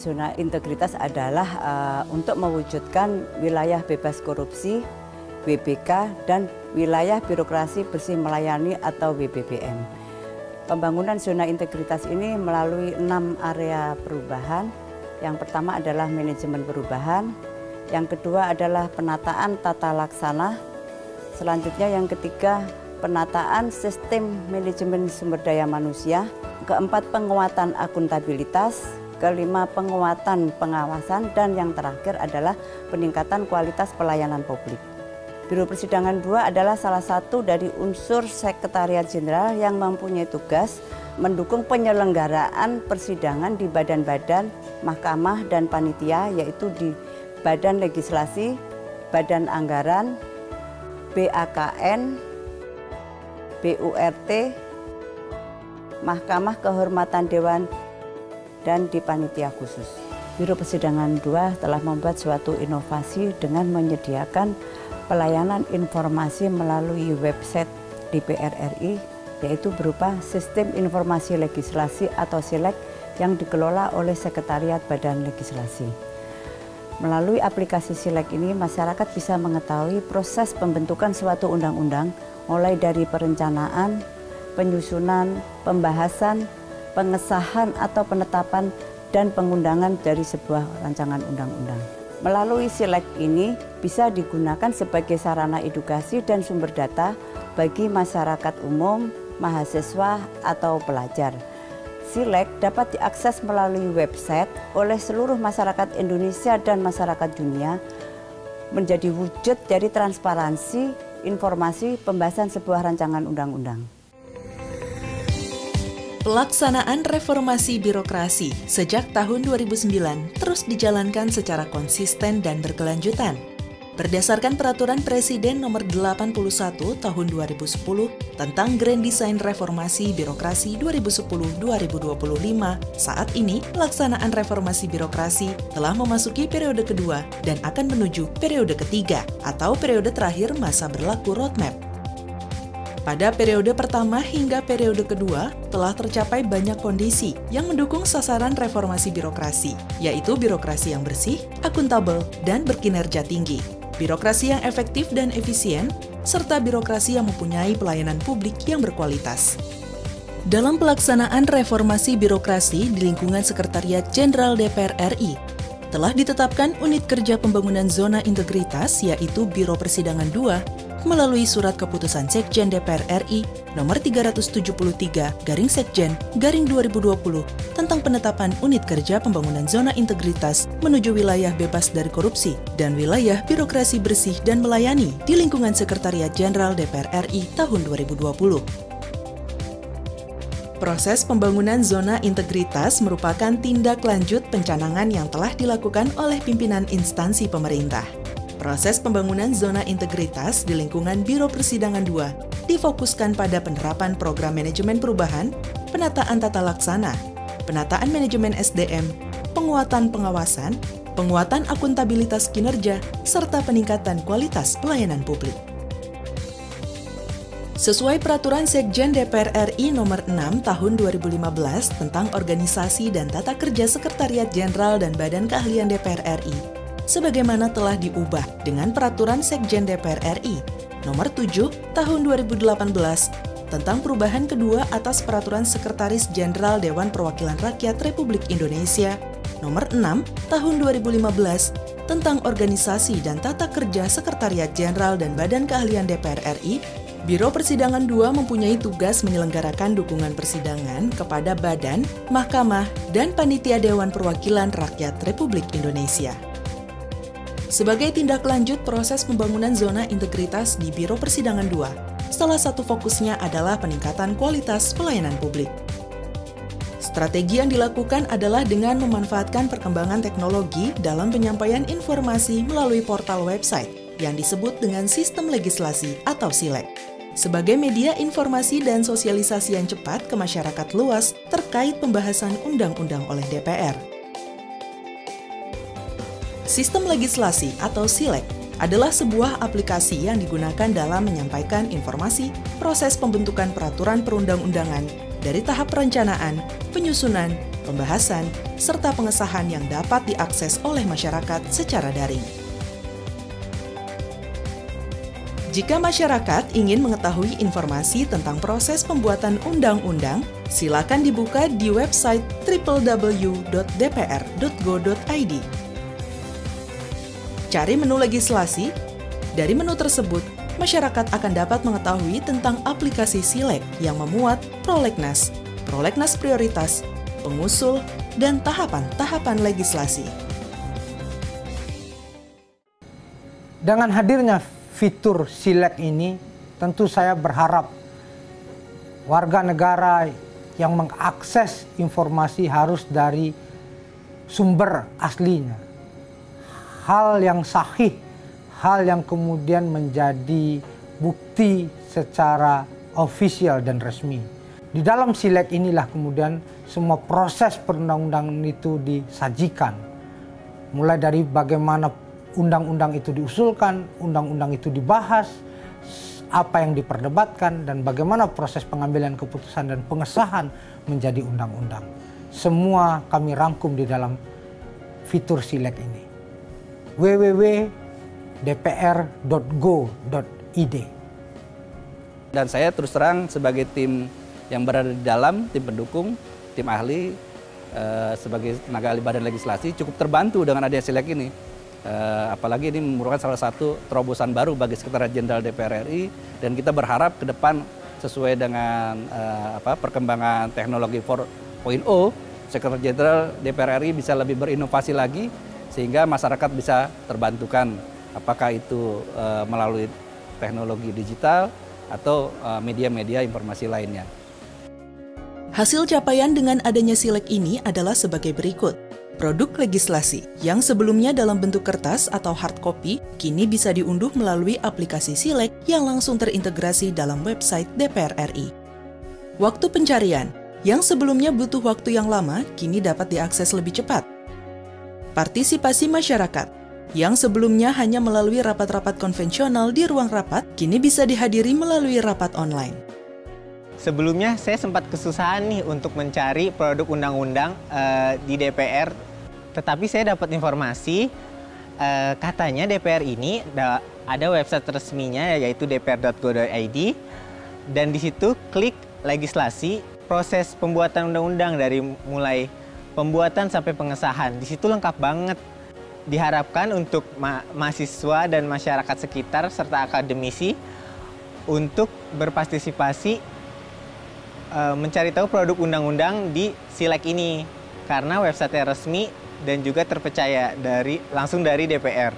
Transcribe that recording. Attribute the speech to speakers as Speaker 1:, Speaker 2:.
Speaker 1: zona integritas adalah untuk mewujudkan wilayah bebas korupsi, WBK, dan wilayah birokrasi bersih melayani atau WBBM. Pembangunan zona integritas ini melalui 6 area perubahan. Yang pertama adalah manajemen perubahan, yang kedua adalah penataan tata laksana, selanjutnya yang ketiga penataan sistem manajemen sumber daya manusia, keempat penguatan akuntabilitas, kelima penguatan pengawasan, dan yang terakhir adalah peningkatan kualitas pelayanan publik. Biro Persidangan 2 adalah salah satu dari unsur Sekretariat Jenderal yang mempunyai tugas mendukung penyelenggaraan persidangan di badan-badan, mahkamah, dan panitia, yaitu di Badan Legislasi, Badan Anggaran, BAKN, BURT, Mahkamah Kehormatan Dewan, dan di panitia khusus. Biro Persidangan 2 telah membuat suatu inovasi dengan menyediakan pelayanan informasi melalui website DPR RI, yaitu berupa Sistem Informasi Legislasi atau SILEG yang dikelola oleh Sekretariat Badan Legislasi. Melalui aplikasi SILEG ini, masyarakat bisa mengetahui proses pembentukan suatu undang-undang, mulai dari perencanaan, penyusunan, pembahasan, pengesahan atau penetapan, dan pengundangan dari sebuah rancangan undang-undang. Melalui SILEG ini bisa digunakan sebagai sarana edukasi dan sumber data bagi masyarakat umum, mahasiswa, atau pelajar. SILEG dapat diakses melalui website oleh seluruh masyarakat Indonesia dan masyarakat dunia, menjadi wujud dari transparansi informasi pembahasan sebuah rancangan undang-undang.
Speaker 2: Pelaksanaan reformasi birokrasi sejak tahun 2009 terus dijalankan secara konsisten dan berkelanjutan. Berdasarkan Peraturan Presiden Nomor 81 Tahun 2010 tentang Grand Design Reformasi Birokrasi 2010-2025, saat ini pelaksanaan reformasi birokrasi telah memasuki periode kedua dan akan menuju periode ketiga atau periode terakhir masa berlaku roadmap. Pada periode pertama hingga periode kedua, telah tercapai banyak kondisi yang mendukung sasaran reformasi birokrasi, yaitu birokrasi yang bersih, akuntabel, dan berkinerja tinggi, birokrasi yang efektif dan efisien, serta birokrasi yang mempunyai pelayanan publik yang berkualitas. Dalam pelaksanaan reformasi birokrasi di lingkungan Sekretariat Jenderal DPR RI, telah ditetapkan unit kerja pembangunan zona integritas, yaitu Biro Persidangan 2, melalui Surat Keputusan Sekjen DPR RI Nomor 373/Sekjen/2020 tentang penetapan unit kerja pembangunan zona integritas menuju wilayah bebas dari korupsi dan wilayah birokrasi bersih dan melayani di lingkungan Sekretariat Jenderal DPR RI tahun 2020. Proses pembangunan zona integritas merupakan tindak lanjut pencanangan yang telah dilakukan oleh pimpinan instansi pemerintah. Proses pembangunan zona integritas di lingkungan Biro Persidangan 2 difokuskan pada penerapan program manajemen perubahan, penataan tata laksana, penataan manajemen SDM, penguatan pengawasan, penguatan akuntabilitas kinerja, serta peningkatan kualitas pelayanan publik. Sesuai Peraturan Sekjen DPR RI Nomor 6 Tahun 2015 tentang Organisasi dan Tata Kerja Sekretariat Jenderal dan Badan Keahlian DPR RI, sebagaimana telah diubah dengan Peraturan Sekjen DPR RI Nomor 7 Tahun 2018 tentang perubahan kedua atas Peraturan Sekretaris Jenderal Dewan Perwakilan Rakyat Republik Indonesia Nomor 6 Tahun 2015 tentang Organisasi dan Tata Kerja Sekretariat Jenderal dan Badan Keahlian DPR RI. Biro Persidangan 2 mempunyai tugas menyelenggarakan dukungan persidangan kepada badan, mahkamah, dan panitia Dewan Perwakilan Rakyat Republik Indonesia. Sebagai tindak lanjut proses pembangunan zona integritas di Biro Persidangan 2, salah satu fokusnya adalah peningkatan kualitas pelayanan publik. Strategi yang dilakukan adalah dengan memanfaatkan perkembangan teknologi dalam penyampaian informasi melalui portal website yang disebut dengan Sistem Legislasi atau SILEG, sebagai media informasi dan sosialisasi yang cepat ke masyarakat luas terkait pembahasan undang-undang oleh DPR. Sistem Legislasi atau SILEG adalah sebuah aplikasi yang digunakan dalam menyampaikan informasi proses pembentukan peraturan perundang-undangan dari tahap perencanaan, penyusunan, pembahasan, serta pengesahan yang dapat diakses oleh masyarakat secara daring. Jika masyarakat ingin mengetahui informasi tentang proses pembuatan undang-undang, silakan dibuka di website www.dpr.go.id. Cari menu legislasi. Dari menu tersebut, masyarakat akan dapat mengetahui tentang aplikasi Silek yang memuat prolegnas, prolegnas prioritas, pengusul, dan tahapan-tahapan legislasi.
Speaker 3: Dengan hadirnya fitur Silek ini, tentu saya berharap warga negara yang mengakses informasi harus dari sumber aslinya. Hal yang sahih, hal yang kemudian menjadi bukti secara ofisial dan resmi. Di dalam Silek inilah kemudian semua proses perundang-undangan itu disajikan. Mulai dari bagaimana undang-undang itu diusulkan, undang-undang itu dibahas, apa yang diperdebatkan, dan bagaimana proses pengambilan keputusan dan pengesahan menjadi undang-undang. Semua kami rangkum di dalam fitur Silek ini. www.dpr.go.id.
Speaker 4: Dan saya terus terang sebagai tim yang berada di dalam, tim pendukung, tim ahli, sebagai tenaga ahli badan legislasi cukup terbantu dengan adanya Silek ini. Apalagi ini merupakan salah satu terobosan baru bagi Sekretariat Jenderal DPR RI, dan kita berharap ke depan sesuai dengan perkembangan teknologi 4.0, Sekretariat Jenderal DPR RI bisa lebih berinovasi lagi sehingga masyarakat bisa terbantukan, apakah itu melalui teknologi digital atau media-media informasi lainnya.
Speaker 2: Hasil capaian dengan adanya Silek ini adalah sebagai berikut. Produk legislasi yang sebelumnya dalam bentuk kertas atau hard copy, kini bisa diunduh melalui aplikasi Silek yang langsung terintegrasi dalam website DPR RI. Waktu pencarian yang sebelumnya butuh waktu yang lama, kini dapat diakses lebih cepat. Partisipasi masyarakat yang sebelumnya hanya melalui rapat-rapat konvensional di ruang rapat, kini bisa dihadiri melalui rapat online.
Speaker 5: Sebelumnya saya sempat kesusahan nih untuk mencari produk undang-undang di DPR, tetapi saya dapat informasi katanya DPR ini ada website resminya yaitu dpr.go.id, dan di situ klik legislasi, proses pembuatan undang-undang dari mulai pembuatan sampai pengesahan. Di situ lengkap banget. Diharapkan untuk mahasiswa dan masyarakat sekitar serta akademisi untuk berpartisipasi mencari tahu produk undang-undang di Silek ini, karena website resmi dan juga terpercaya langsung dari DPR.